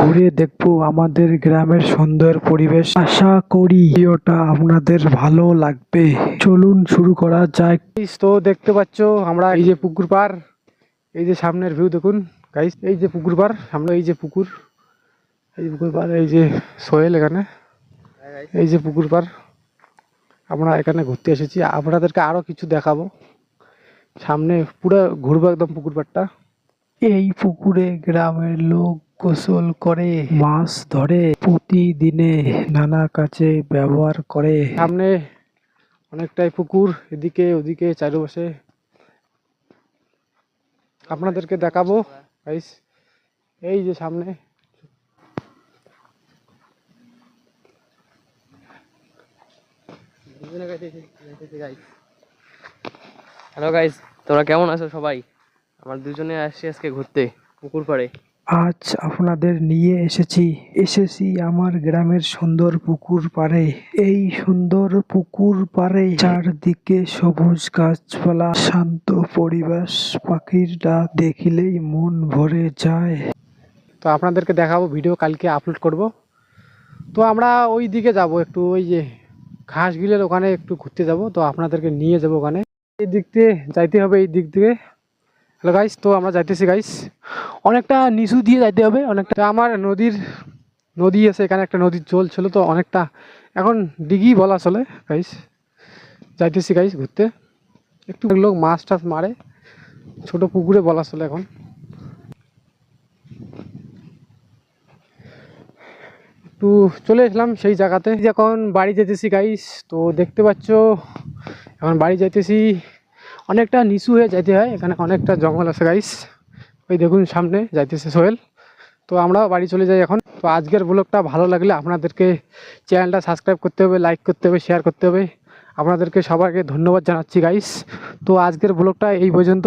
ঘুরে দেখবো আমাদের গ্রামের সুন্দর পরিবেশ। আশা করি ভিডিওটা আপনাদের ভালো লাগবে। চলুন শুরু করা যাক। তো দেখতে পাচ্ছ আমরা এই যে পুকুর পার, এই যে সামনের ভিউ দেখুন গাইস, এই যে পুকুর পার, সামনে এই যে পুকুর, এই পুকুর পার, এই যে সোহেল এখানে, এই যে পুকুর পার। আমরা এখানে ঘুরতে এসেছি, আপনাদেরকে আরো কিছু দেখাবো। সামনে পুরো ঘুরবো একদম পুকুর পাড়টা। এই পুকুরে গ্রামের লোক গোসল করে, মাছ ধরে, প্রতিদিনে নানা কাজে ব্যবহার করে। সামনে অনেকটাই পুকুর, এদিকে ওদিকে চারপাশে আপনাদেরকে দেখাবো গাইস। এই যে সামনে হ্যালো গাইস, তোমরা কেমন আছো সবাই? আমার দুজনে আসছি আজকে ঘুরতে পুকুর পাড়ে। আজ আপনাদের নিয়ে এসেছি আমার গ্রামের সুন্দর পুকুর পাড়ে। এই সুন্দর পুকুর পাড়ে চারদিকে সবুজ গাছপালা, শান্ত পরিবেশ, পাখির ডাক দেখিলেই মন ভরে যায়। তো আপনাদেরকে দেখাবো, ভিডিও কালকে আপলোড করব। তো আমরা ওই দিকে যাব, একটু ওই যে ঘাস বিলের ওখানে একটু ঘুরতে যাব। তো আপনাদেরকে নিয়ে যাব ওখানে, এই দিক দিয়ে যাইতে হবে, এই দিক দিয়ে। হ্যালো গাইস, তো আমরা যাইতেছি গাইস। অনেকটা নিচু দিয়ে যাইতে হবে, অনেকটা। আমার নদী আছে এখানে, একটা নদীর জল ছিল, তো অনেকটা এখন দিঘি বলা চলে গাইস। যাইতেছি গাইস ঘুরতে। একটু লোক মাছ টাছ মারে, ছোট পুকুরে বলা চলে এখন। একটু চলে এসলাম সেই জায়গাতে, এখন বাড়ি যেতেছি গাইস। তো দেখতে পাচ্ছ এখন বাড়ি যাইতেছি, অনেকটা নিচু হয়ে যাইতে হয়, এখানে অনেকটা জঙ্গল আছে গাইস। ওই দেখুন সামনে যাইতেছে সোহেল। তো আমরাও বাড়ি চলে যাই এখন। তো আজকের ব্লগটা ভালো লাগলে আপনাদেরকে চ্যানেলটা সাবস্ক্রাইব করতে হবে, লাইক করতে হবে, শেয়ার করতে হবে। আপনাদেরকে সবাইকে ধন্যবাদ জানাচ্ছি গাইস। তো আজকের ব্লগটা এই পর্যন্ত।